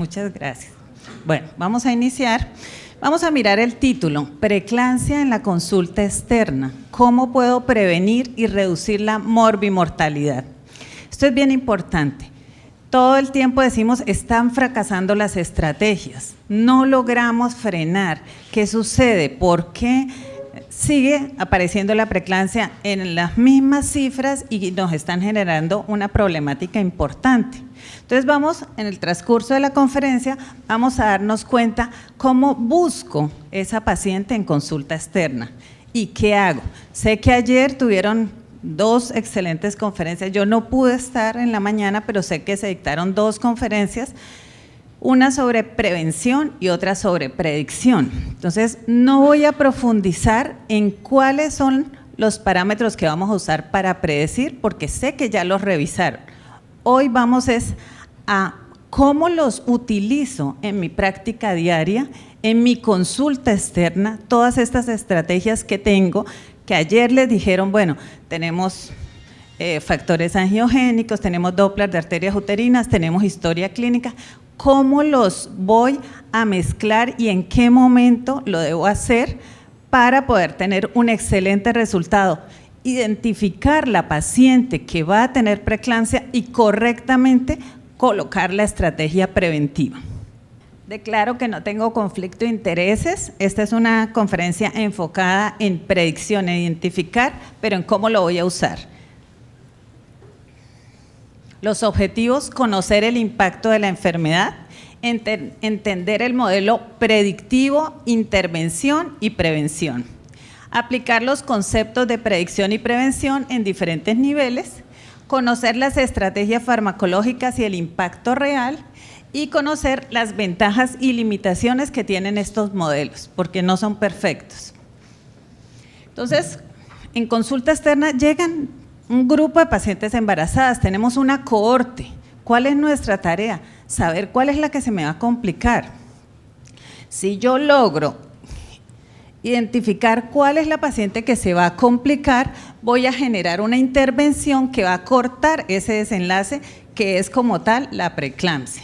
Muchas gracias. Bueno, vamos a iniciar. Vamos a mirar el título, Preeclampsia en la consulta externa. ¿Cómo puedo prevenir y reducir la morbimortalidad? Esto es bien importante. Todo el tiempo decimos, están fracasando las estrategias. No logramos frenar. ¿Qué sucede? ¿Por qué sigue apareciendo la preeclampsia en las mismas cifras y nos están generando una problemática importante? Entonces vamos, en el transcurso de la conferencia, vamos a darnos cuenta cómo busco esa paciente en consulta externa y qué hago. Sé que ayer tuvieron 2 excelentes conferencias, yo no pude estar en la mañana, pero sé que se dictaron 2 conferencias, una sobre prevención y otra sobre predicción. Entonces no voy a profundizar en cuáles son los parámetros que vamos a usar para predecir, porque sé que ya los revisaron. Hoy vamos a cómo los utilizo en mi práctica diaria, en mi consulta externa, todas estas estrategias que tengo, que ayer les dijeron, bueno, tenemos factores angiogénicos, tenemos Doppler de arterias uterinas, tenemos historia clínica, cómo los voy a mezclar y en qué momento lo debo hacer para poder tener un excelente resultado. Identificar la paciente que va a tener preeclampsia y correctamente colocar la estrategia preventiva. Declaro que no tengo conflicto de intereses. Esta es una conferencia enfocada en predicción, en identificar, pero en cómo lo voy a usar. Los objetivos: conocer el impacto de la enfermedad, entender el modelo predictivo, intervención y prevención. Aplicar los conceptos de predicción y prevención en diferentes niveles, conocer las estrategias farmacológicas y el impacto real, y conocer las ventajas y limitaciones que tienen estos modelos, porque no son perfectos. Entonces, en consulta externa llegan un grupo de pacientes embarazadas, tenemos una cohorte. ¿Cuál es nuestra tarea? Saber cuál es la que se me va a complicar. Si yo logro identificar cuál es la paciente que se va a complicar, voy a generar una intervención que va a cortar ese desenlace que es como tal la preeclampsia.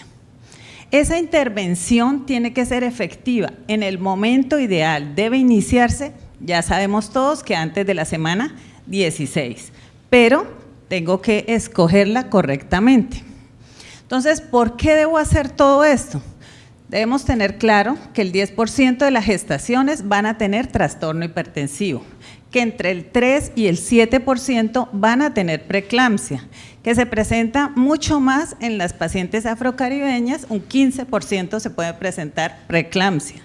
Esa intervención tiene que ser efectiva en el momento ideal, debe iniciarse, ya sabemos todos que antes de la semana 16, pero tengo que escogerla correctamente. Entonces, ¿por qué debo hacer todo esto? Debemos tener claro que el 10% de las gestaciones van a tener trastorno hipertensivo, que entre el 3 y el 7% van a tener preeclampsia, que se presenta mucho más en las pacientes afrocaribeñas, un 15% se puede presentar preeclampsia.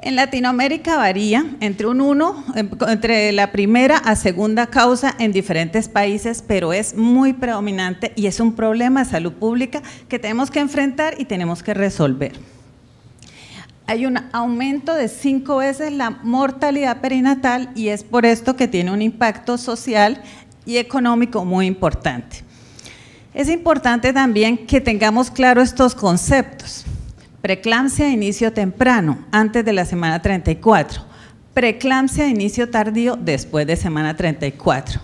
En Latinoamérica varía entre la primera a segunda causa en diferentes países, pero es muy predominante y es un problema de salud pública que tenemos que enfrentar y tenemos que resolver. Hay un aumento de 5 veces la mortalidad perinatal y es por esto que tiene un impacto social y económico muy importante. Es importante también que tengamos claro estos conceptos. Preeclampsia de inicio temprano, antes de la semana 34. Preeclampsia de inicio tardío, después de semana 34.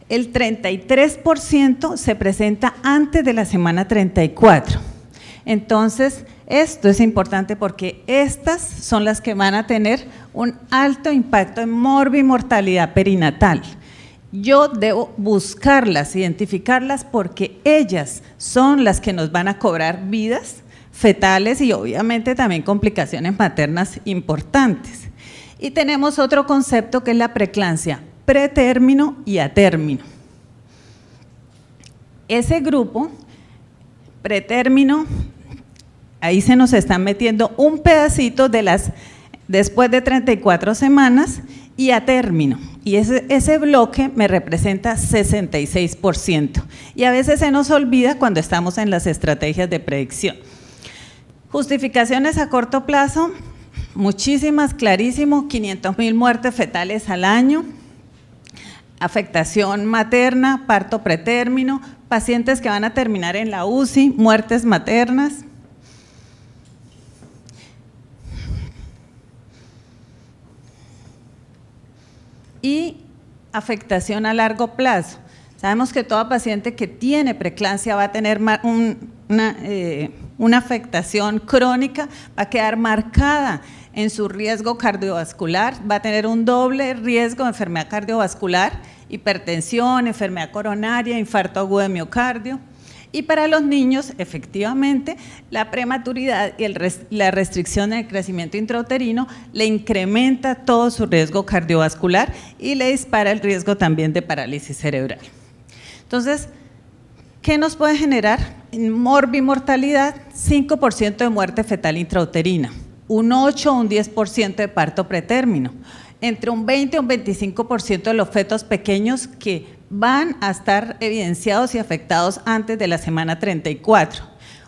El 33% se presenta antes de la semana 34. Entonces, esto es importante porque estas son las que van a tener un alto impacto en morbimortalidad perinatal. Yo debo buscarlas, identificarlas porque ellas son las que nos van a cobrar vidas fetales y obviamente también complicaciones maternas importantes. Y tenemos otro concepto que es la preeclampsia pretérmino y a término. Ese grupo pretérmino, ahí se nos están metiendo un pedacito de las después de 34 semanas y a término. Y ese bloque me representa 66%. Y a veces se nos olvida cuando estamos en las estrategias de predicción. Justificaciones a corto plazo, muchísimas, clarísimo, 500,000 muertes fetales al año, afectación materna, parto pretérmino, pacientes que van a terminar en la UCI, muertes maternas. Y afectación a largo plazo. Sabemos que toda paciente que tiene preeclampsia va a tener una afectación crónica, va a quedar marcada en su riesgo cardiovascular, va a tener un doble riesgo de enfermedad cardiovascular, hipertensión, enfermedad coronaria, infarto agudo de miocardio. Y para los niños, efectivamente, la prematuridad y la restricción del crecimiento intrauterino le incrementa todo su riesgo cardiovascular y le dispara el riesgo también de parálisis cerebral. Entonces, ¿qué nos puede generar? Morbimortalidad, 5% de muerte fetal intrauterina, un 8 o un 10% de parto pretérmino, entre un 20 y un 25% de los fetos pequeños que van a estar evidenciados y afectados antes de la semana 34,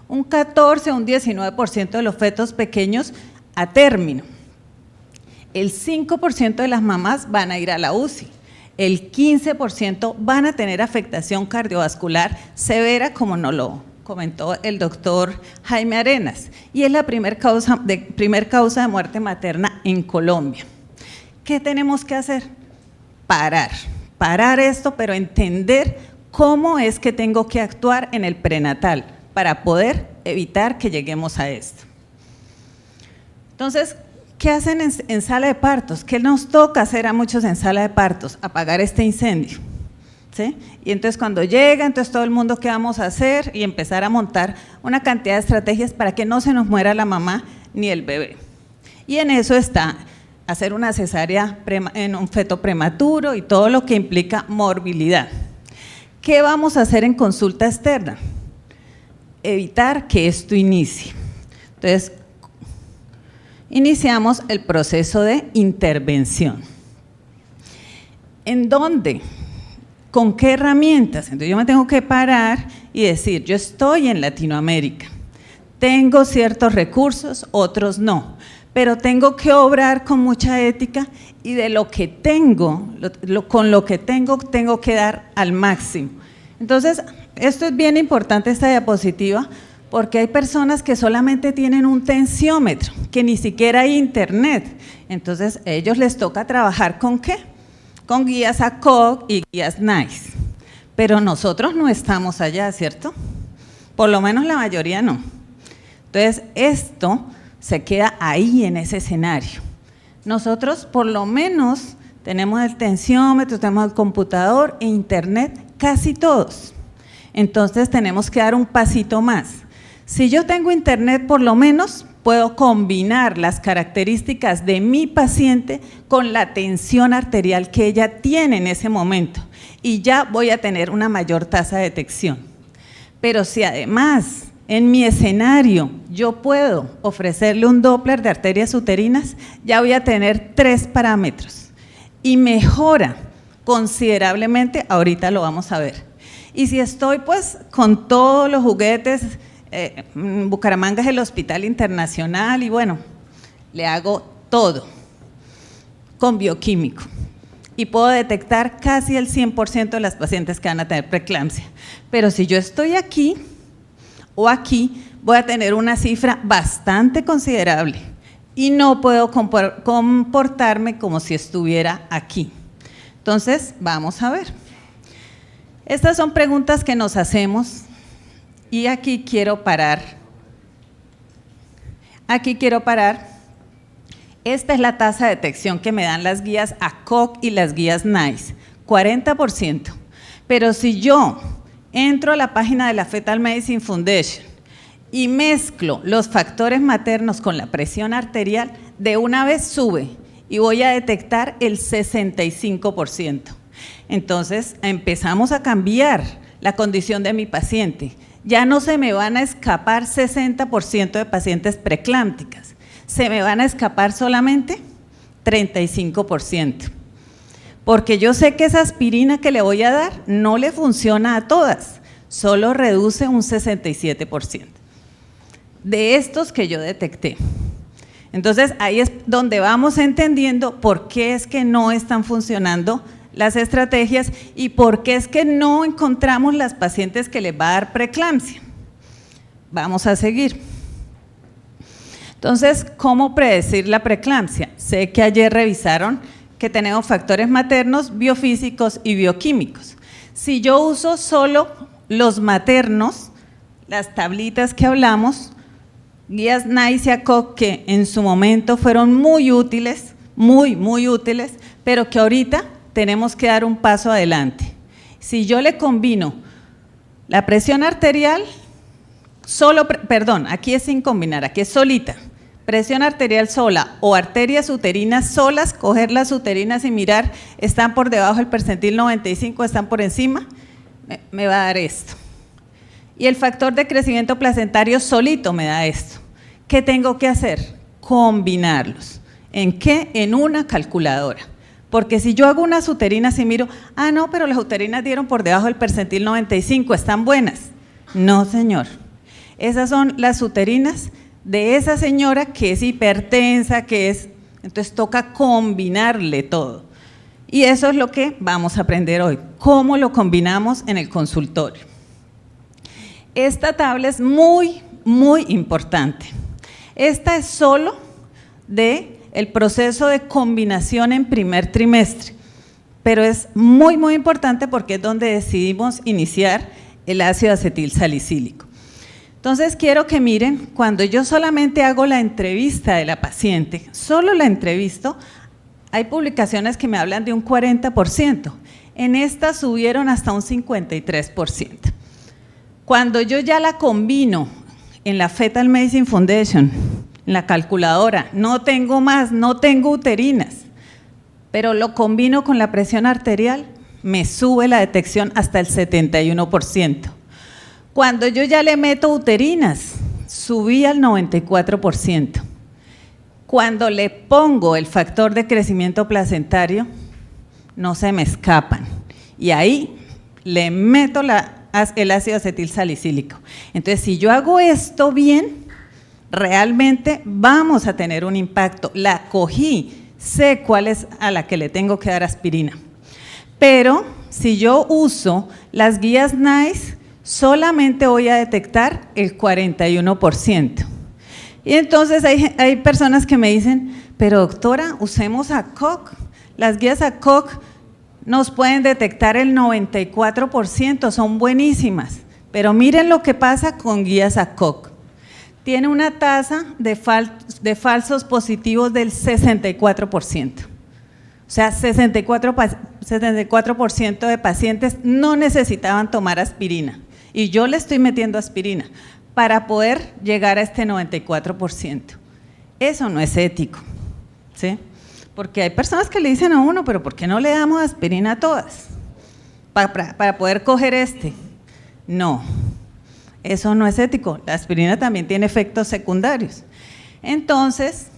un 14 o un 19% de los fetos pequeños a término, el 5% de las mamás van a ir a la UCI, el 15% van a tener afectación cardiovascular severa, como nos lo comentó el doctor Jaime Arenas, y es la primer causa de muerte materna en Colombia. ¿Qué tenemos que hacer? Parar esto, pero entender cómo es que tengo que actuar en el prenatal para poder evitar que lleguemos a esto. Entonces, ¿qué hacen en sala de partos? ¿Qué nos toca hacer a muchos en sala de partos? Apagar este incendio, ¿sí? Y entonces cuando llega, entonces todo el mundo, ¿qué vamos a hacer? Y empezar a montar una cantidad de estrategias para que no se nos muera la mamá ni el bebé. Y en eso está hacer una cesárea en un feto prematuro y todo lo que implica morbilidad. ¿Qué vamos a hacer en consulta externa? Evitar que esto inicie. Entonces, iniciamos el proceso de intervención. ¿En dónde? ¿Con qué herramientas? Entonces yo me tengo que parar y decir, yo estoy en Latinoamérica, tengo ciertos recursos, otros no, pero tengo que obrar con mucha ética y de lo que tengo, con lo que tengo que dar al máximo. Entonces, esto es bien importante, esta diapositiva, porque hay personas que solamente tienen un tensiómetro, que ni siquiera hay internet. Entonces, a ellos les toca trabajar ¿con qué? Con guías ACOG y guías NICE. Pero nosotros no estamos allá, ¿cierto? Por lo menos la mayoría no. Entonces, esto se queda ahí en ese escenario. Nosotros por lo menos tenemos el tensiómetro, tenemos el computador e internet, casi todos. Entonces tenemos que dar un pasito más. Si yo tengo internet, por lo menos puedo combinar las características de mi paciente con la tensión arterial que ella tiene en ese momento y ya voy a tener una mayor tasa de detección. Pero si además en mi escenario yo puedo ofrecerle un Doppler de arterias uterinas, ya voy a tener 3 parámetros y mejora considerablemente, ahorita lo vamos a ver. Y si estoy pues con todos los juguetes, Bucaramanga es el hospital internacional y bueno, le hago todo con bioquímico y puedo detectar casi el 100% de las pacientes que van a tener preeclampsia. Pero si yo estoy aquí o aquí, voy a tener una cifra bastante considerable y no puedo comportarme como si estuviera aquí. Entonces, vamos a ver. Estas son preguntas que nos hacemos y aquí quiero parar. Aquí quiero parar. Esta es la tasa de detección que me dan las guías ACOG y las guías NICE, 40%. Pero si yo entro a la página de la Fetal Medicine Foundation y mezclo los factores maternos con la presión arterial, de una vez sube y voy a detectar el 65%. Entonces empezamos a cambiar la condición de mi paciente. Ya no se me van a escapar 60% de pacientes preeclámpticas, se me van a escapar solamente 35%. Porque yo sé que esa aspirina que le voy a dar no le funciona a todas, solo reduce un 67% de estos que yo detecté. Entonces, ahí es donde vamos entendiendo por qué es que no están funcionando las estrategias y por qué es que no encontramos las pacientes que les va a dar preeclampsia. Vamos a seguir. Entonces, ¿cómo predecir la preeclampsia? Sé que ayer revisaron que tenemos factores maternos, biofísicos y bioquímicos. Si yo uso solo los maternos, las tablitas que hablamos, guías NICE y ACOG que en su momento fueron muy útiles, muy útiles, pero que ahorita tenemos que dar un paso adelante. Si yo le combino la presión arterial, aquí es sin combinar, aquí es solita, presión arterial sola o arterias uterinas solas, coger las uterinas y mirar, están por debajo del percentil 95, están por encima, me va a dar esto. Y el factor de crecimiento placentario solito me da esto. ¿Qué tengo que hacer? Combinarlos. ¿En qué? En una calculadora. Porque si yo hago unas uterinas y miro, no, pero las uterinas dieron por debajo del percentil 95, ¿están buenas? No, señor. Esas son las uterinas de esa señora que es hipertensa, entonces toca combinarle todo. Y eso es lo que vamos a aprender hoy, cómo lo combinamos en el consultorio. Esta tabla es muy importante. Esta es solo del proceso de combinación en primer trimestre, pero es muy importante porque es donde decidimos iniciar el ácido acetil salicílico. Entonces quiero que miren, cuando yo solamente hago la entrevista de la paciente, solo la entrevisto, hay publicaciones que me hablan de un 40%, en esta subieron hasta un 53%. Cuando yo ya la combino en la Fetal Medicine Foundation, en la calculadora, no tengo más, no tengo uterinas, pero lo combino con la presión arterial, me sube la detección hasta el 71%. Cuando yo ya le meto uterinas, subí al 94%. Cuando le pongo el factor de crecimiento placentario, no se me escapan. Y ahí le meto el ácido acetil salicílico. Entonces, si yo hago esto bien, realmente vamos a tener un impacto. La cogí, sé cuál es a la que le tengo que dar aspirina. Pero si yo uso las guías NICE, solamente voy a detectar el 41%. Y entonces hay personas que me dicen, pero doctora, usemos ACOG. Las guías ACOG nos pueden detectar el 94%, son buenísimas. Pero miren lo que pasa con guías ACOG. Tiene una tasa de falsos positivos del 64%. O sea, 64% de pacientes no necesitaban tomar aspirina. Y yo le estoy metiendo aspirina para poder llegar a este 94%. Eso no es ético, ¿sí? Porque hay personas que le dicen a uno, pero ¿por qué no le damos aspirina a todas? Para poder coger este. No, eso no es ético. La aspirina también tiene efectos secundarios. Entonces,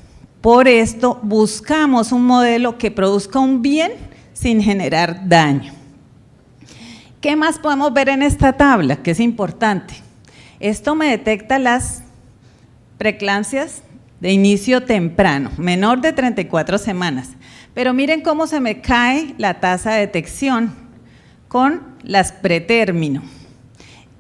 por esto buscamos un modelo que produzca un bien sin generar daño. ¿Qué más podemos ver en esta tabla? Que es importante. Esto me detecta las preeclampsias de inicio temprano, menor de 34 semanas. Pero miren cómo se me cae la tasa de detección con las pretérmino.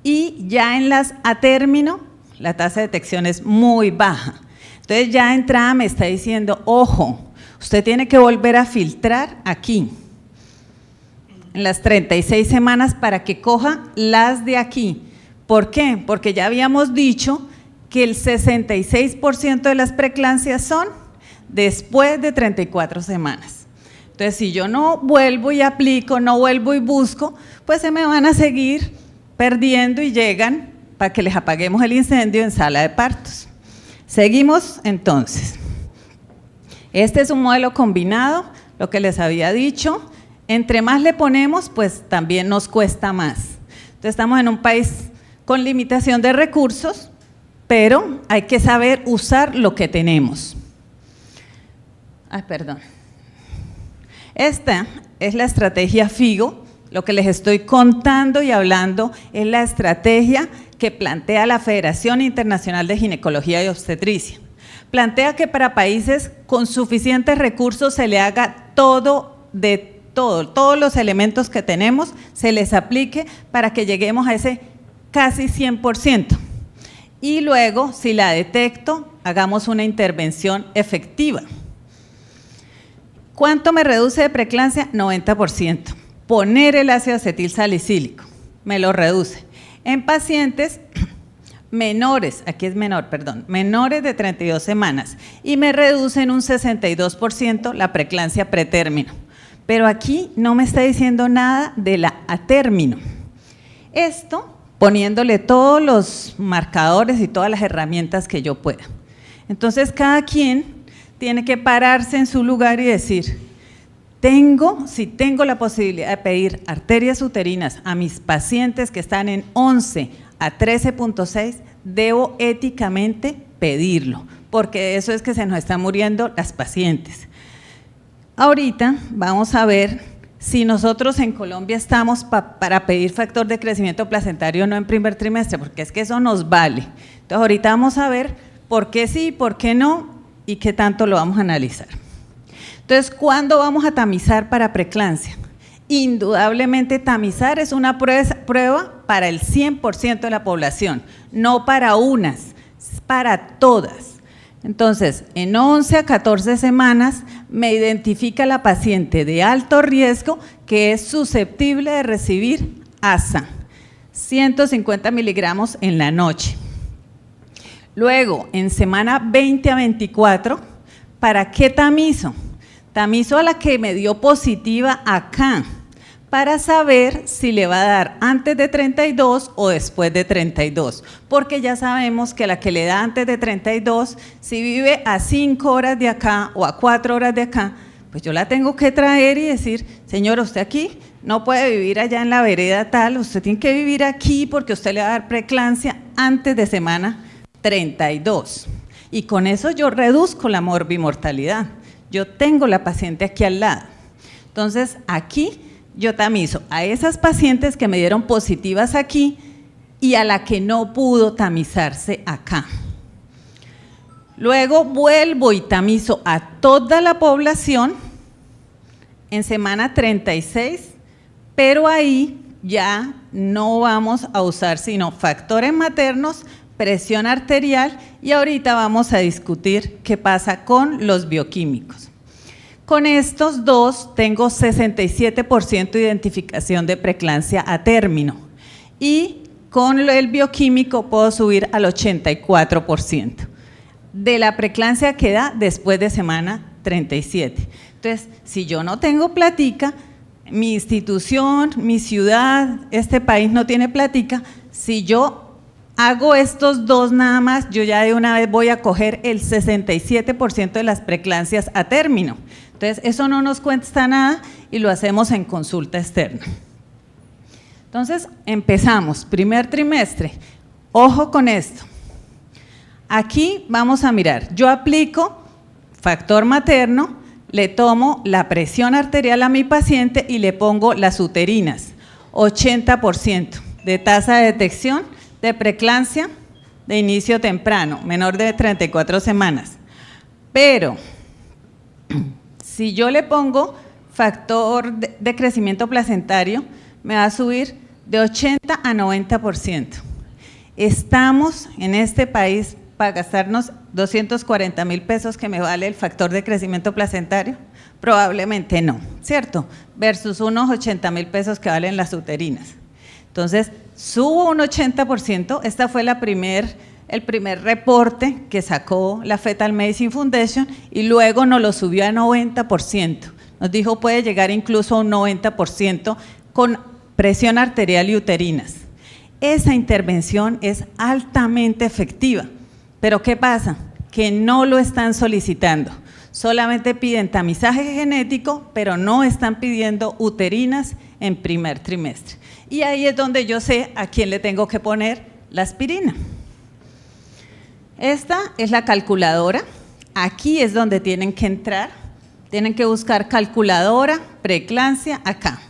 Y ya en las a término, la tasa de detección es muy baja. Entonces ya de entrada me está diciendo, ojo, usted tiene que volver a filtrar aquí, en las 36 semanas para que coja las de aquí. ¿Por qué? Porque ya habíamos dicho que el 66% de las preeclampsias son después de 34 semanas. Entonces, si yo no vuelvo y aplico, no vuelvo y busco, pues se me van a seguir perdiendo y llegan para que les apaguemos el incendio en sala de partos. Seguimos entonces. Este es un modelo combinado, lo que les había dicho. Entre más le ponemos, pues también nos cuesta más. Entonces, estamos en un país con limitación de recursos, pero hay que saber usar lo que tenemos. Perdón. Esta es la estrategia FIGO. Lo que les estoy contando y hablando es la estrategia que plantea la Federación Internacional de Ginecología y Obstetricia. Plantea que para países con suficientes recursos se le haga todos los elementos que tenemos, se les aplique para que lleguemos a ese casi 100%. Y luego, si la detecto, hagamos una intervención efectiva. ¿Cuánto me reduce de preeclampsia? 90%. Poner el ácido acetil salicílico me lo reduce. En pacientes menores, aquí es menor, perdón, menores de 32 semanas y me reducen un 62% la preeclampsia pretérmino. Pero aquí no me está diciendo nada de la a término. Esto poniéndole todos los marcadores y todas las herramientas que yo pueda. Entonces, cada quien tiene que pararse en su lugar y decir, si tengo la posibilidad de pedir arterias uterinas a mis pacientes que están en 11 a 13.6, debo éticamente pedirlo, porque de eso es que se nos están muriendo las pacientes. Ahorita vamos a ver si nosotros en Colombia estamos para pedir factor de crecimiento placentario no en primer trimestre, porque es que eso nos vale. Entonces, ahorita vamos a ver por qué sí, por qué no y qué tanto lo vamos a analizar. Entonces, ¿cuándo vamos a tamizar para preeclampsia? Indudablemente tamizar es una prueba para el 100% de la población, no para unas, es para todas. Entonces, en 11 a 14 semanas me identifica la paciente de alto riesgo que es susceptible de recibir ASA, 150 miligramos en la noche. Luego, en semana 20 a 24, ¿para qué tamizo? Tamizo a la que me dio positiva acá, para saber si le va a dar antes de 32 o después de 32, porque ya sabemos que la que le da antes de 32, si vive a 5 horas de acá o a 4 horas de acá, pues yo la tengo que traer y decir, señora, usted aquí no puede vivir allá en la vereda tal, usted tiene que vivir aquí porque usted le va a dar preeclampsia antes de semana 32. Y con eso yo reduzco la morbimortalidad. Yo tengo la paciente aquí al lado. Entonces, aquí yo tamizo a esas pacientes que me dieron positivas aquí y a la que no pudo tamizarse acá. Luego vuelvo y tamizo a toda la población en semana 36, pero ahí ya no vamos a usar sino factores maternos, presión arterial y ahorita vamos a discutir qué pasa con los bioquímicos. Con estos dos tengo 67% de identificación de preeclampsia a término y con el bioquímico puedo subir al 84% de la preeclampsia que da después de semana 37. Entonces, si yo no tengo plática, mi institución, mi ciudad, este país no tiene plática, si yo hago estos dos nada más, yo ya de una vez voy a coger el 67% de las preeclampsias a término. Entonces, eso no nos cuesta nada y lo hacemos en consulta externa. Entonces, empezamos, primer trimestre. Ojo con esto. Aquí vamos a mirar, yo aplico factor materno, le tomo la presión arterial a mi paciente y le pongo las uterinas, 80% de tasa de detección de preeclampsia de inicio temprano, menor de 34 semanas. Pero si yo le pongo factor de crecimiento placentario, me va a subir de 80 a 90%. Estamos en este país para gastarnos 240,000 pesos que me vale el factor de crecimiento placentario. Probablemente no, ¿cierto? Versus unos 80,000 pesos que valen las uterinas. Entonces, subo un 80%, esta fue el primer reporte que sacó la Fetal Medicine Foundation y luego nos lo subió a 90%. Nos dijo puede llegar incluso a un 90% con presión arterial y uterinas. Esa intervención es altamente efectiva, pero ¿qué pasa? Que no lo están solicitando. Solamente piden tamizaje genético, pero no están pidiendo uterinas en primer trimestre. Y ahí es donde yo sé a quién le tengo que poner la aspirina. Esta es la calculadora. Aquí es donde tienen que entrar. Tienen que buscar calculadora, preeclampsia, acá.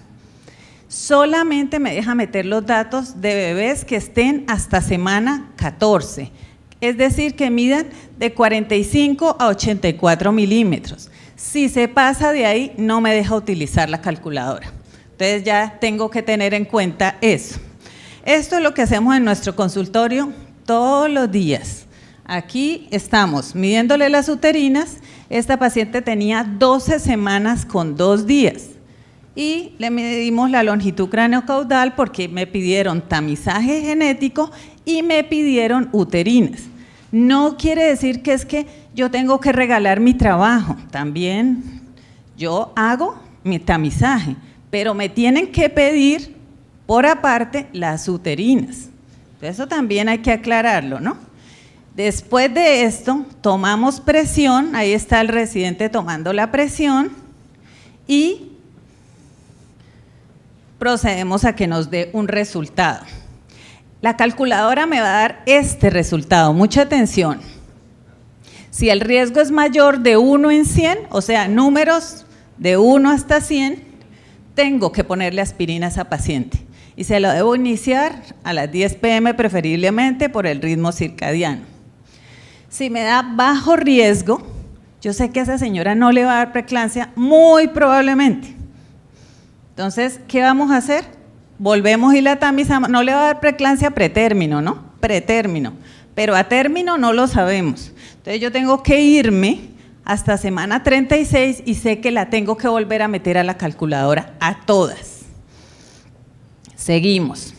Solamente me deja meter los datos de bebés que estén hasta semana 14. Es decir, que midan de 45 a 84 milímetros. Si se pasa de ahí, no me deja utilizar la calculadora. Entonces ya tengo que tener en cuenta eso. Esto es lo que hacemos en nuestro consultorio todos los días. Aquí estamos midiéndole las uterinas. Esta paciente tenía 12 semanas con 2 días. y le medimos la longitud craneocaudal porque me pidieron tamizaje genético y me pidieron uterinas. No quiere decir que es que yo tengo que regalar mi trabajo, también yo hago mi tamizaje, pero me tienen que pedir por aparte las uterinas. Eso también hay que aclararlo, ¿no? Después de esto, tomamos presión, ahí está el residente tomando la presión y procedemos a que nos dé un resultado. La calculadora me va a dar este resultado, mucha atención. Si el riesgo es mayor de 1 en 100, o sea, números de 1 hasta 100, tengo que ponerle aspirina a esa paciente. Y se lo debo iniciar a las 10 p.m. preferiblemente por el ritmo circadiano. Si me da bajo riesgo, yo sé que a esa señora no le va a dar preeclampsia, muy probablemente. Entonces, ¿qué vamos a hacer? Volvemos y la tamizamos. No le va a dar preeclampsia pretérmino, ¿no? Pretérmino. Pero a término no lo sabemos. Entonces, yo tengo que irme hasta semana 36 y sé que la tengo que volver a meter a la calculadora a todas. Seguimos.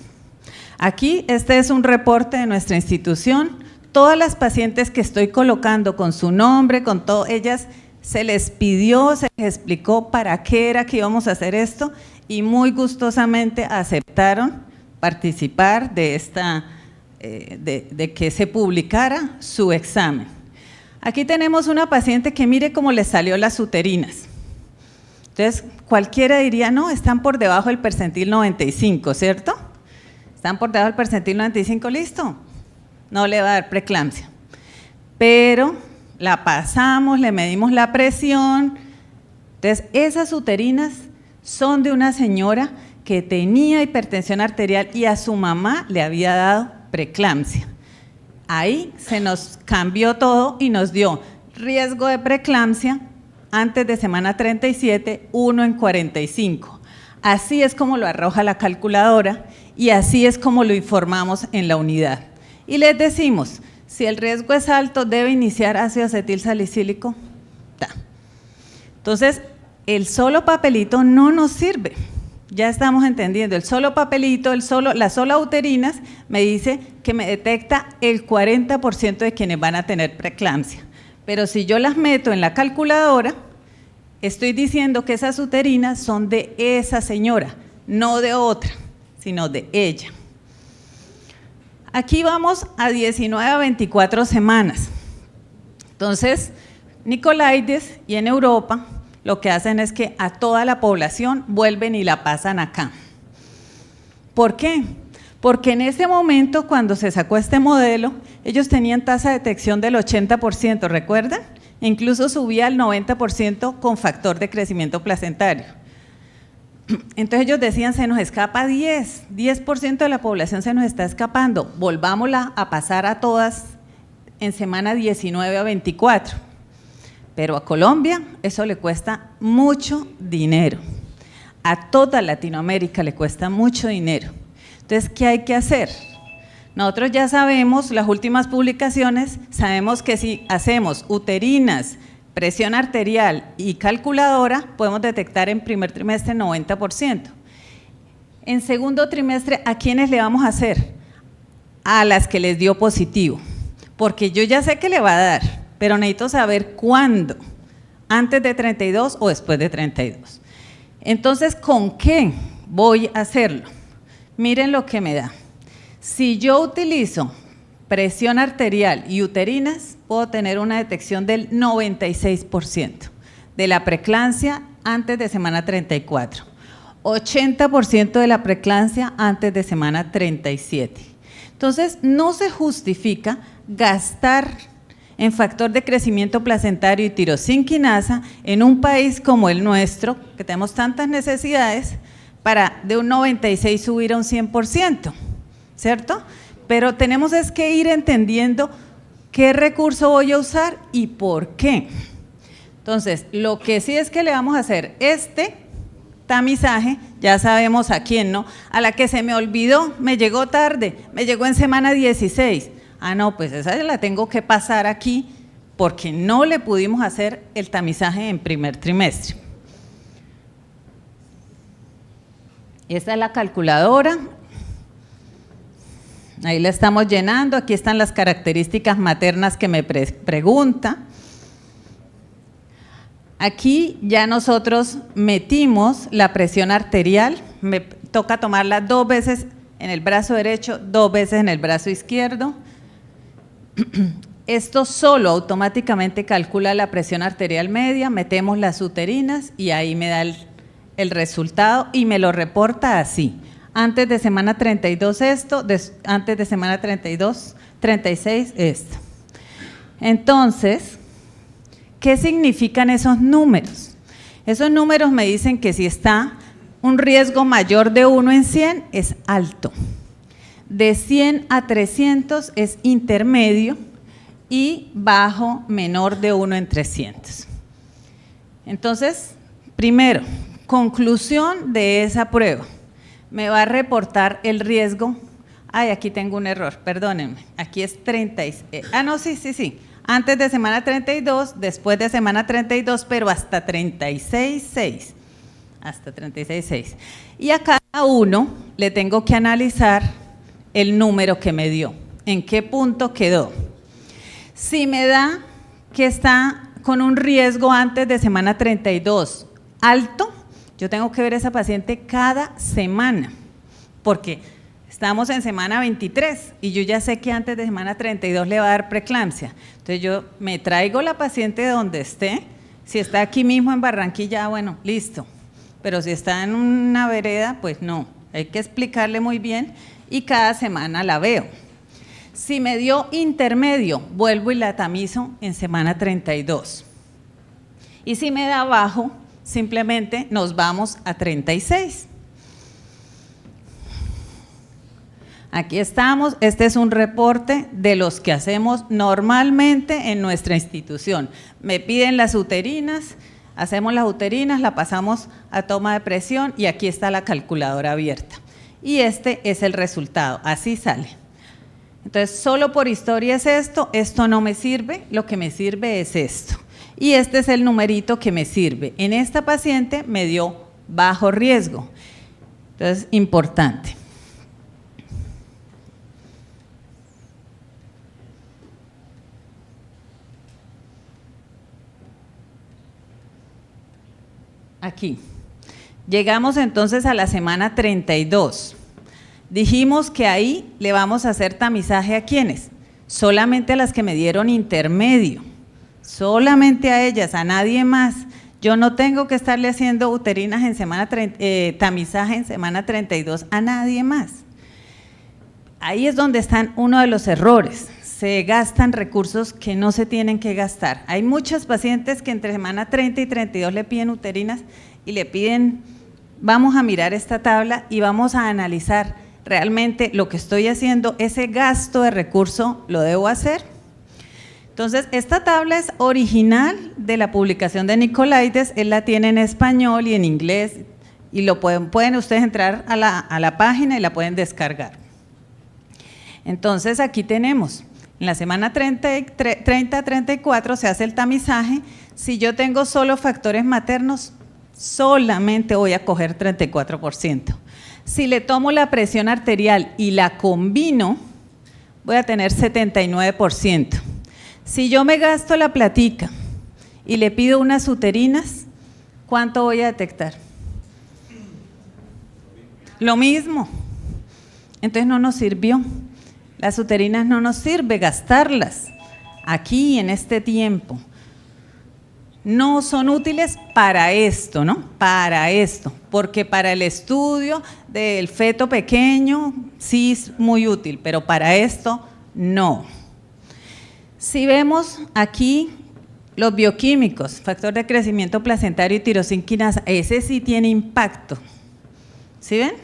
Aquí, este es un reporte de nuestra institución. Todas las pacientes que estoy colocando con su nombre, con todo, ellas se les pidió, se les explicó para qué era que íbamos a hacer esto y muy gustosamente aceptaron participar de de que se publicara su examen. Aquí tenemos una paciente que mire cómo le salió las uterinas. Entonces, cualquiera diría, no, están por debajo del percentil 95, ¿cierto? Están por debajo del percentil 95, listo. No le va a dar preeclampsia. Pero la pasamos, le medimos la presión. Entonces, esas uterinas son de una señora que tenía hipertensión arterial y a su mamá le había dado preeclampsia. Ahí se nos cambió todo y nos dio riesgo de preeclampsia antes de semana 37, 1 en 45. Así es como lo arroja la calculadora y así es como lo informamos en la unidad. Y les decimos, si el riesgo es alto, debe iniciar ácido acetil salicílico. Entonces, el solo papelito no nos sirve. Ya estamos entendiendo, el solo papelito, las sola uterinas me dice que me detecta el 40% de quienes van a tener preeclampsia. Pero si yo las meto en la calculadora, estoy diciendo que esas uterinas son de esa señora, no de otra, sino de ella. Aquí vamos a 19 a 24 semanas. Entonces, Nicolaides y en Europa lo que hacen es que a toda la población vuelven y la pasan acá. ¿Por qué? Porque en ese momento, cuando se sacó este modelo, ellos tenían tasa de detección del 80%, ¿recuerdan? Incluso subía al 90% con factor de crecimiento placentario. Entonces ellos decían, se nos escapa 10% de la población se nos está escapando, volvámosla a pasar a todas en semana 19 a 24. Pero a Colombia eso le cuesta mucho dinero, a toda Latinoamérica le cuesta mucho dinero. Entonces, ¿qué hay que hacer? Nosotros ya sabemos, las últimas publicaciones, sabemos que si hacemos uterinas, presión arterial y calculadora, podemos detectar en primer trimestre 90%. En segundo trimestre, ¿a quiénes le vamos a hacer? A las que les dio positivo, porque yo ya sé que le va a dar, pero necesito saber cuándo, antes de 32 o después de 32. Entonces, ¿con qué voy a hacerlo? Miren lo que me da. Si yo utilizo presión arterial y uterinas, puedo tener una detección del 96% de la preeclampsia antes de semana 34, 80% de la preeclampsia antes de semana 37. Entonces, no se justifica gastar en factor de crecimiento placentario y tirosinquinasa en un país como el nuestro, que tenemos tantas necesidades, para de un 96 subir a un 100%, ¿cierto? Pero tenemos es que ir entendiendo qué recurso voy a usar y por qué. Entonces, lo que sí es que le vamos a hacer este tamizaje, ya sabemos a quién, ¿no? A la que se me olvidó, me llegó tarde, me llegó en semana 16. Ah, no, pues esa la tengo que pasar aquí porque no le pudimos hacer el tamizaje en primer trimestre. Esta es la calculadora. Ahí la estamos llenando. Aquí están las características maternas que me pregunta. Aquí ya nosotros metimos la presión arterial. Me toca tomarla 2 veces en el brazo derecho, 2 veces en el brazo izquierdo. Esto solo automáticamente calcula la presión arterial media, metemos las uterinas y ahí me da el resultado y me lo reporta así. Antes de semana 32 esto, antes de semana 36 esto. Entonces, ¿qué significan esos números? Esos números me dicen que si está un riesgo mayor de 1 en 100 es alto, de 100 a 300 es intermedio y bajo menor de 1 en 300. Entonces, primero, conclusión de esa prueba. Me va a reportar el riesgo. Ay, aquí tengo un error, perdónenme. Aquí es 36. No, sí. Antes de semana 32, después de semana 32, pero hasta 36.6. Hasta 36.6. Y a cada uno le tengo que analizar el número que me dio. ¿En qué punto quedó? Si me da que está con un riesgo antes de semana 32 alto, yo tengo que ver a esa paciente cada semana, porque estamos en semana 23 y yo ya sé que antes de semana 32 le va a dar preeclampsia. Entonces yo me traigo la paciente de donde esté, si está aquí mismo en Barranquilla, bueno, listo, pero si está en una vereda, pues no, hay que explicarle muy bien y cada semana la veo. Si me dio intermedio, vuelvo y la tamizo en semana 32. Y si me da bajo, simplemente nos vamos a 36. Aquí estamos, este es un reporte de los que hacemos normalmente en nuestra institución. Me piden las uterinas, hacemos las uterinas, la pasamos a toma de presión y aquí está la calculadora abierta. Y este es el resultado, así sale. Entonces, solo por historia es esto no me sirve, lo que me sirve es esto. Y este es el numerito que me sirve. En esta paciente me dio bajo riesgo. Entonces, importante. Aquí. Llegamos entonces a la semana 32. Dijimos que ahí le vamos a hacer tamizaje a ¿quiénes? Solamente a las que me dieron intermedio, solamente a ellas, a nadie más. Yo no tengo que estarle haciendo uterinas en semana tamizaje en semana 32 a nadie más. Ahí es donde están uno de los errores, se gastan recursos que no se tienen que gastar. Hay muchos pacientes que entre semana 30 y 32 le piden uterinas y le piden, vamos a mirar esta tabla y vamos a analizar realmente lo que estoy haciendo, ese gasto de recurso lo debo hacer. Entonces, esta tabla es original de la publicación de Nicolaides, él la tiene en español y en inglés, y lo pueden ustedes entrar a la página y la pueden descargar. Entonces, aquí tenemos, en la semana 30-34 se hace el tamizaje. Si yo tengo solo factores maternos, solamente voy a coger 34%. Si le tomo la presión arterial y la combino, voy a tener 79%. Si yo me gasto la platica y le pido unas uterinas, ¿cuánto voy a detectar? Lo mismo. Entonces no nos sirvió. Las uterinas no nos sirve gastarlas aquí en este tiempo. No son útiles para esto, ¿no? Para esto, porque para el estudio del feto pequeño sí es muy útil, pero para esto no. Si vemos aquí los bioquímicos, factor de crecimiento placentario y tirosinquinasa, ese sí tiene impacto. ¿Sí ven?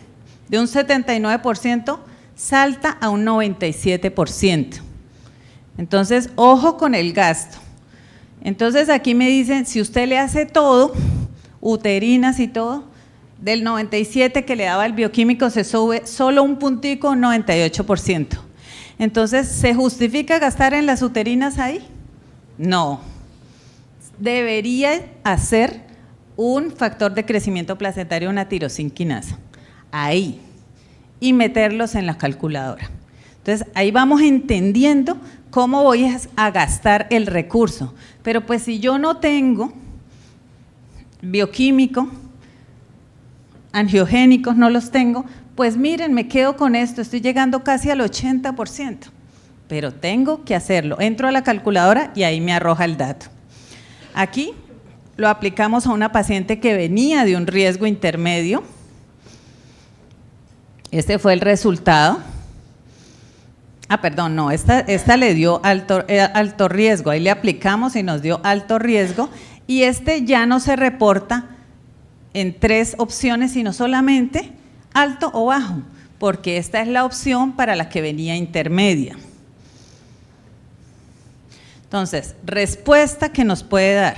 De un 79% salta a un 97%. Entonces, ojo con el gasto. Entonces aquí me dicen, si usted le hace todo, uterinas y todo, del 97 que le daba el bioquímico se sube solo un puntico, un 98%. Entonces, ¿se justifica gastar en las uterinas ahí? No. Debería hacer un factor de crecimiento placentario, una tirosinquinasa. ahí, y meterlos en la calculadora. Entonces, ahí vamos entendiendo cómo voy a gastar el recurso. Pero pues si yo no tengo bioquímico, angiogénicos, no los tengo, pues miren, me quedo con esto, estoy llegando casi al 80%, pero tengo que hacerlo. Entro a la calculadora y ahí me arroja el dato. Aquí lo aplicamos a una paciente que venía de un riesgo intermedio. Este fue el resultado. Perdón, no, esta le dio alto riesgo, ahí le aplicamos y nos dio alto riesgo, y este ya no se reporta en 3 opciones, sino solamente alto o bajo, porque esta es la opción para la que venía intermedia. Entonces, respuesta que nos puede dar.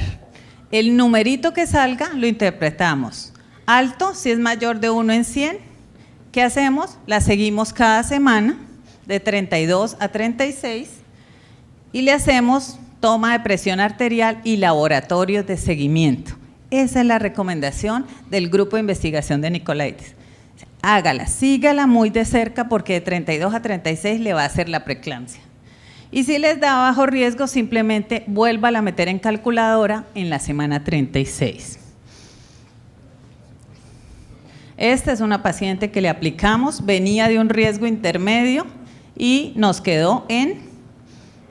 El numerito que salga lo interpretamos. Alto, si es mayor de 1 en 100, ¿qué hacemos? La seguimos cada semana, de 32 a 36, y le hacemos toma de presión arterial y laboratorios de seguimiento. Esa es la recomendación del grupo de investigación de Nicolaides. Hágala, sígala muy de cerca porque de 32 a 36 le va a hacer la preeclampsia. Y si les da bajo riesgo, simplemente vuélvala a meter en calculadora en la semana 36. Esta es una paciente que le aplicamos, venía de un riesgo intermedio y nos quedó en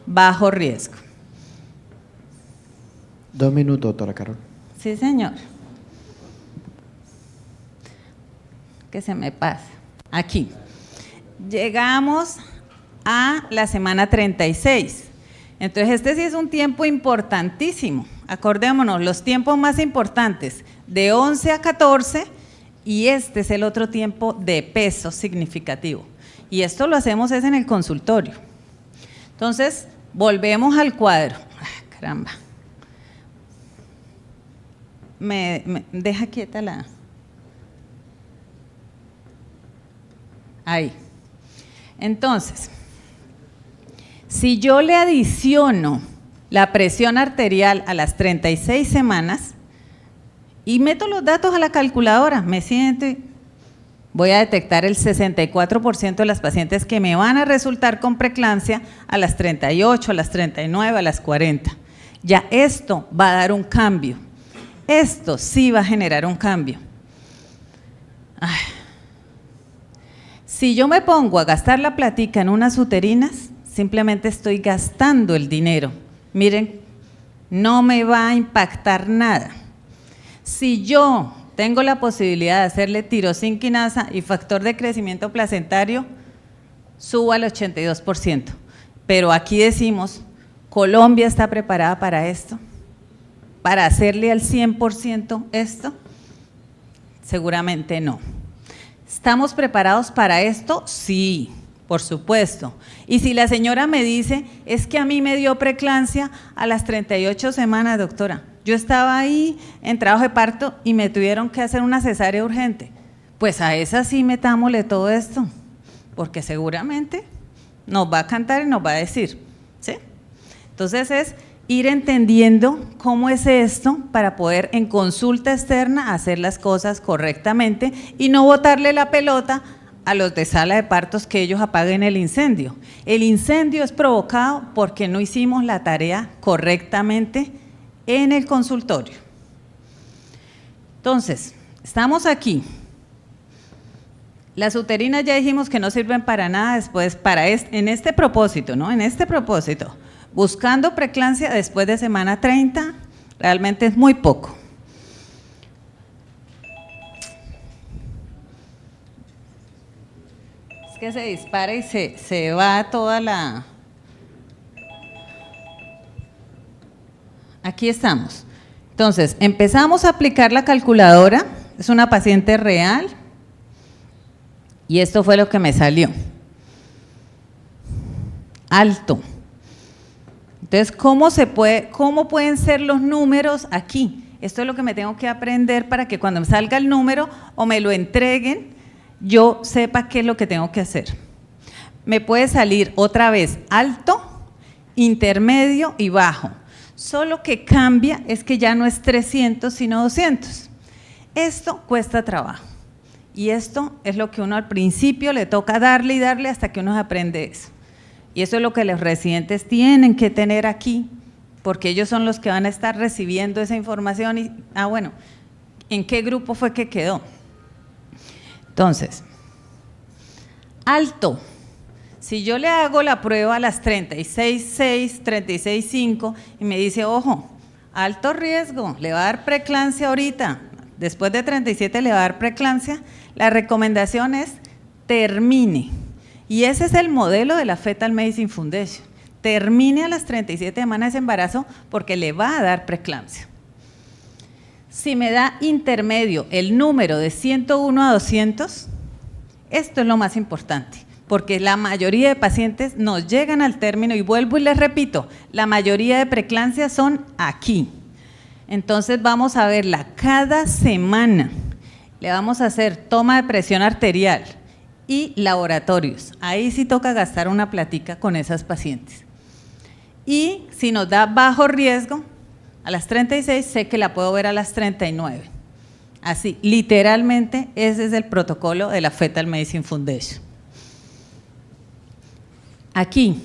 bajo riesgo. 2 minutos, doctora Carol. Sí, señor. Que se me pasa. Aquí. Llegamos a la semana 36. Entonces, este sí es un tiempo importantísimo. Acordémonos, los tiempos más importantes, de 11 a 14, y este es el otro tiempo de peso significativo. Y esto lo hacemos es en el consultorio. Entonces, volvemos al cuadro. Caramba. Me deja quieta la… Ahí. Entonces, si yo le adiciono la presión arterial a las 36 semanas y meto los datos a la calculadora, me siento y voy a detectar el 64% de las pacientes que me van a resultar con preeclampsia a las 38, a las 39, a las 40. Ya esto va a dar un cambio. Esto sí va a generar un cambio. Si yo me pongo a gastar la platica en unas uterinas, simplemente estoy gastando el dinero. Miren, no me va a impactar nada. Si yo tengo la posibilidad de hacerle tirosinquinasa y factor de crecimiento placentario, subo al 82%. Pero aquí decimos, ¿Colombia está preparada para esto? ¿Para hacerle al 100% esto? Seguramente no. ¿Estamos preparados para esto? Sí, por supuesto. Y si la señora me dice, es que a mí me dio preeclampsia a las 38 semanas, doctora, yo estaba ahí en trabajo de parto y me tuvieron que hacer una cesárea urgente, pues a esa sí metámosle todo esto, porque seguramente nos va a cantar y nos va a decir, ¿sí? Entonces es ir entendiendo cómo es esto para poder en consulta externa hacer las cosas correctamente y no botarle la pelota a los de sala de partos que ellos apaguen el incendio. El incendio es provocado porque no hicimos la tarea correctamente en el consultorio. Entonces, estamos aquí. Las uterinas ya dijimos que no sirven para nada después, en este propósito, ¿no? En este propósito. Buscando preeclampsia después de semana 30, realmente es muy poco. Es que se dispara y se va toda la… Aquí estamos. Entonces, empezamos a aplicar la calculadora, es una paciente real, y esto fue lo que me salió. Alto. Entonces, ¿cómo pueden ser los números aquí? Esto es lo que me tengo que aprender para que cuando me salga el número o me lo entreguen, yo sepa qué es lo que tengo que hacer. Me puede salir otra vez alto, intermedio y bajo. Solo que cambia es que ya no es 300 sino 200. Esto cuesta trabajo Y esto es lo que uno al principio le toca darle y darle hasta que uno aprende eso. Y eso es lo que los residentes tienen que tener aquí, porque ellos son los que van a estar recibiendo esa información y, bueno, ¿en qué grupo fue que quedó? Entonces, alto. Si yo le hago la prueba a las 36.6, 36.5 y me dice, ojo, alto riesgo, le va a dar preeclampsia ahorita, después de 37 le va a dar preeclampsia, la recomendación es termine. Y ese es el modelo de la Fetal Medicine Foundation. Termine a las 37 semanas de embarazo porque le va a dar preeclampsia. Si me da intermedio el número de 101 a 200, esto es lo más importante, porque la mayoría de pacientes nos llegan al término, y vuelvo y les repito, la mayoría de preeclampsias son aquí. Entonces vamos a verla cada semana, le vamos a hacer toma de presión arterial y laboratorios. Ahí sí toca gastar una platica con esas pacientes. Y si nos da bajo riesgo, a las 36 sé que la puedo ver a las 39. Así, literalmente, ese es el protocolo de la Fetal Medicine Foundation. Aquí,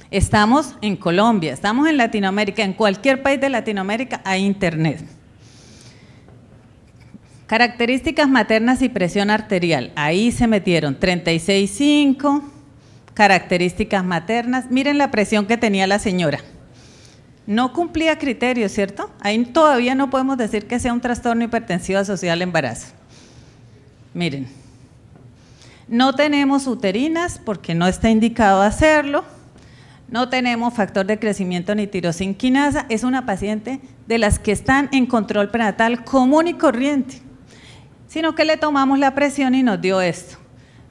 estamos en Colombia, estamos en Latinoamérica, en cualquier país de Latinoamérica hay internet. Características maternas y presión arterial, ahí se metieron 36.5, características maternas, miren la presión que tenía la señora. No cumplía criterios, ¿cierto? Ahí todavía no podemos decir que sea un trastorno hipertensivo asociado al embarazo. Miren, no tenemos uterinas porque no está indicado hacerlo, no tenemos factor de crecimiento ni tirosinquinasa, es una paciente de las que están en control prenatal común y corriente, sino que le tomamos la presión y nos dio esto.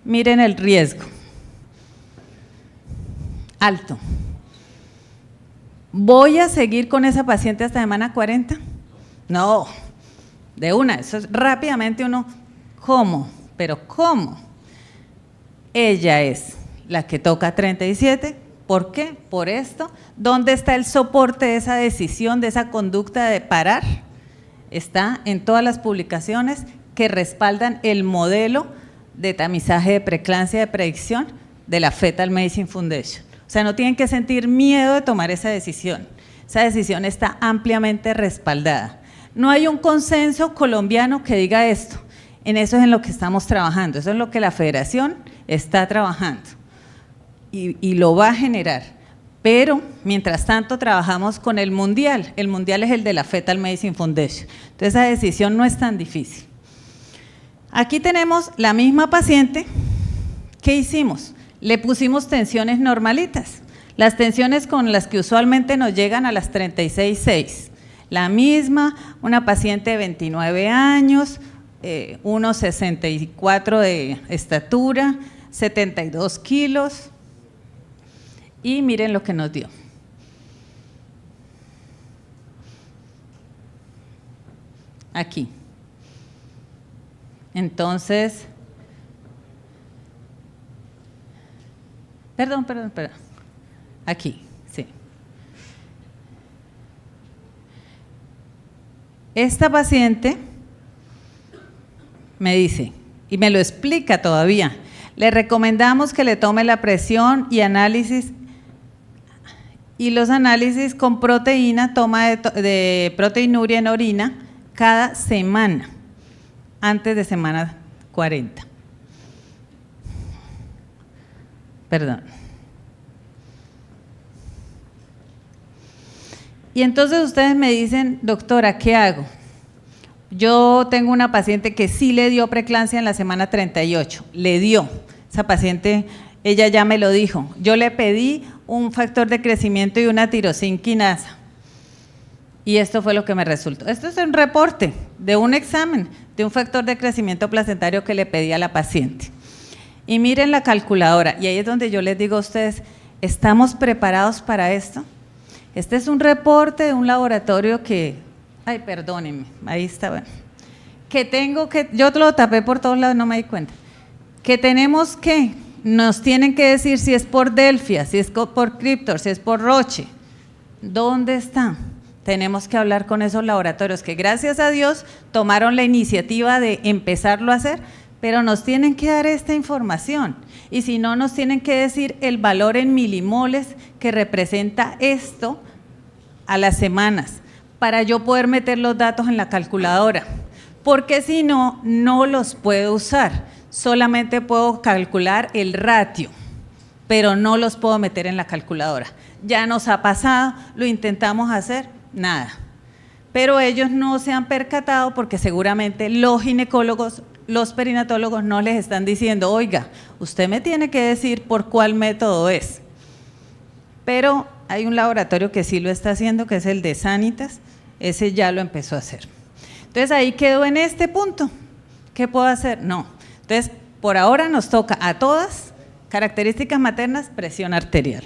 Miren el riesgo. Alto. ¿Voy a seguir con esa paciente hasta semana 40? No, de una, eso es rápidamente uno, ¿cómo? ¿Pero cómo? Ella es la que toca 37, ¿por qué? Por esto. ¿Dónde está el soporte de esa decisión, de esa conducta de parar? Está en todas las publicaciones que respaldan el modelo de tamizaje de preeclampsia de predicción de la Fetal Medicine Foundation. O sea, no tienen que sentir miedo de tomar esa decisión. Esa decisión está ampliamente respaldada. No hay un consenso colombiano que diga esto. En eso es en lo que estamos trabajando, eso es lo que la federación está trabajando y lo va a generar. Pero, mientras tanto, trabajamos con el mundial. El mundial es el de la Fetal Medicine Foundation. Entonces, esa decisión no es tan difícil. Aquí tenemos la misma paciente. ¿Qué hicimos? Le pusimos tensiones normalitas, las tensiones con las que usualmente nos llegan a las 36.6. La misma, una paciente de 29 años, 1,64 de estatura, 72 kilos, y miren lo que nos dio. Aquí. Entonces, perdón. Aquí, sí. Esta paciente me dice, y me lo explica todavía, le recomendamos que le tome la presión y análisis, y los análisis con proteína, toma de proteinuria en orina cada semana, antes de semana 40. Perdón. Y entonces ustedes me dicen, doctora, ¿qué hago? Yo tengo una paciente que sí le dio preeclampsia en la semana 38, le dio. Esa paciente, ella ya me lo dijo. Yo le pedí un factor de crecimiento y una tirosinquinasa. Y esto fue lo que me resultó. Esto es un reporte de un examen de un factor de crecimiento placentario que le pedí a la paciente. Y miren la calculadora, y ahí es donde yo les digo a ustedes, ¿estamos preparados para esto? Este es un reporte de un laboratorio que, ay, perdónenme, ahí está, bueno, que tengo que, yo lo tapé por todos lados, no me di cuenta, que tenemos que, nos tienen que decir si es por Delphia, si es por Cryptor, si es por Roche, ¿dónde está? Tenemos que hablar con esos laboratorios que gracias a Dios tomaron la iniciativa de empezarlo a hacer, pero nos tienen que dar esta información, y si no, nos tienen que decir el valor en milimoles que representa esto a las semanas, para yo poder meter los datos en la calculadora, porque si no, no los puedo usar, solamente puedo calcular el ratio, pero no los puedo meter en la calculadora. Ya nos ha pasado, lo intentamos hacer, nada. Pero ellos no se han percatado porque seguramente los ginecólogos, los perinatólogos no les están diciendo, oiga, usted me tiene que decir por cuál método es. Pero hay un laboratorio que sí lo está haciendo, que es el de Sanitas, ese ya lo empezó a hacer. Entonces ahí quedó en este punto. ¿Qué puedo hacer? No. Entonces, por ahora nos toca a todas, características maternas, presión arterial.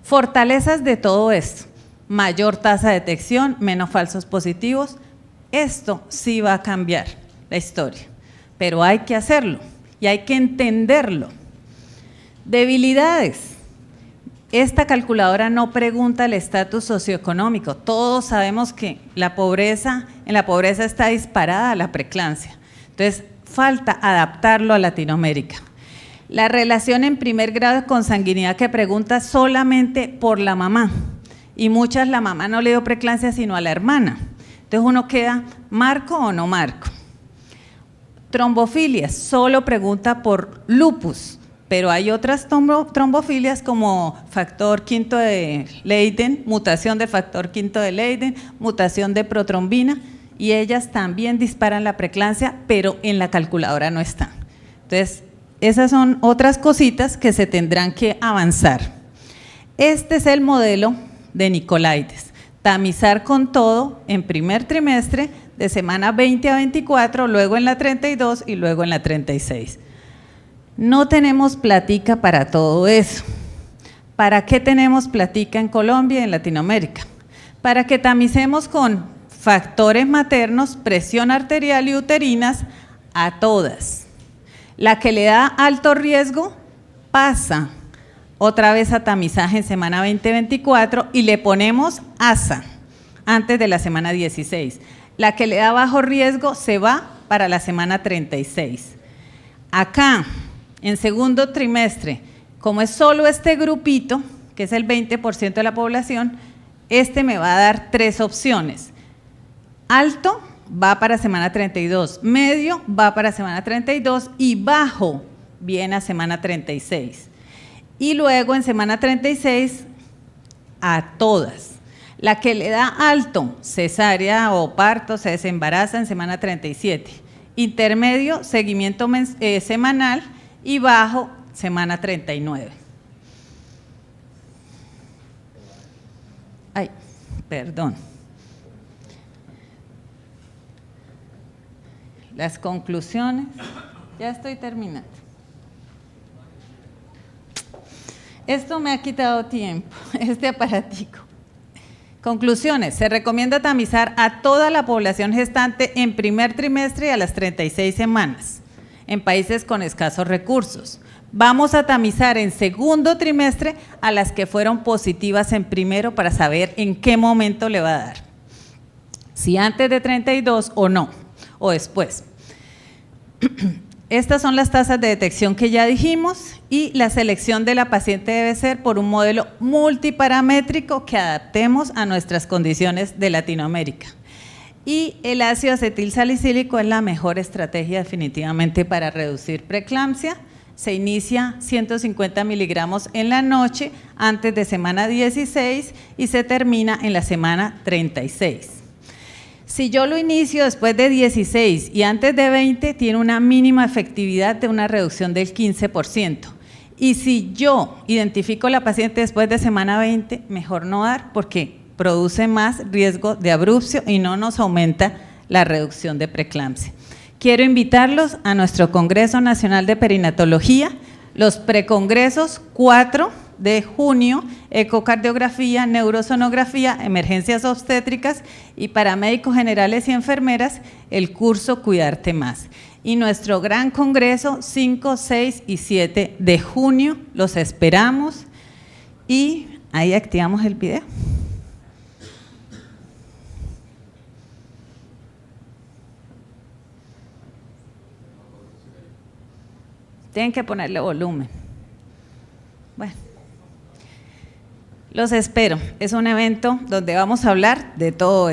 Fortalezas de todo esto: mayor tasa de detección, menos falsos positivos. Esto sí va a cambiar la historia, pero hay que hacerlo y hay que entenderlo. Debilidades: esta calculadora no pregunta el estatus socioeconómico. Todos sabemos que la pobreza, en la pobreza está disparada la preeclampsia. Entonces, falta adaptarlo a Latinoamérica. La relación en primer grado de consanguinidad, que pregunta solamente por la mamá, y muchas la mamá no le dio preeclampsia sino a la hermana. Entonces uno queda, ¿marco o no marco? Trombofilias, solo pregunta por lupus, pero hay otras trombofilias como factor quinto de Leiden, mutación del factor quinto de Leiden, mutación de protrombina, y ellas también disparan la preeclampsia, pero en la calculadora no están. Entonces, esas son otras cositas que se tendrán que avanzar. Este es el modelo de Nicolaides: tamizar con todo en primer trimestre de semana 20 a 24, luego en la 32 y luego en la 36. No tenemos platica para todo eso. ¿Para qué tenemos platica en Colombia y en Latinoamérica? Para que tamicemos con factores maternos, presión arterial y uterinas a todas. La que le da alto riesgo pasa otra vez a tamizaje en semana 20-24 y le ponemos ASA antes de la semana 16. La que le da bajo riesgo se va para la semana 36. Acá, en segundo trimestre, como es solo este grupito, que es el 20% de la población, este me va a dar 3 opciones. Alto va para semana 32, medio va para semana 32 y bajo viene a semana 36. Y luego en semana 36 a todas. La que le da alto, cesárea o parto, se desembaraza en semana 37. Intermedio, seguimiento semanal, y bajo, semana 39. Ay, perdón. Las conclusiones, ya estoy terminando. Esto me ha quitado tiempo, este aparatico. Conclusiones: se recomienda tamizar a toda la población gestante en primer trimestre y a las 36 semanas, en países con escasos recursos. Vamos a tamizar en segundo trimestre a las que fueron positivas en primero para saber en qué momento le va a dar, si antes de 32 o no, o después. Estas son las tasas de detección que ya dijimos, y la selección de la paciente debe ser por un modelo multiparamétrico que adaptemos a nuestras condiciones de Latinoamérica. Y el ácido acetil salicílico es la mejor estrategia definitivamente para reducir preeclampsia. Se inicia 150 miligramos en la noche antes de semana 16 y se termina en la semana 36. Si yo lo inicio después de 16 y antes de 20, tiene una mínima efectividad de una reducción del 15%. Y si yo identifico a la paciente después de semana 20, mejor no dar, porque produce más riesgo de abrupcio y no nos aumenta la reducción de preeclampsia. Quiero invitarlos a nuestro Congreso Nacional de Perinatología, los precongresos 4 de junio, ecocardiografía, neurosonografía, emergencias obstétricas, y para médicos generales y enfermeras el curso Cuidarte Más. Y nuestro gran congreso 5, 6 y 7 de junio, los esperamos, y ahí activamos el video. Tienen que ponerle volumen. Bueno, los espero. Es un evento donde vamos a hablar de todo esto.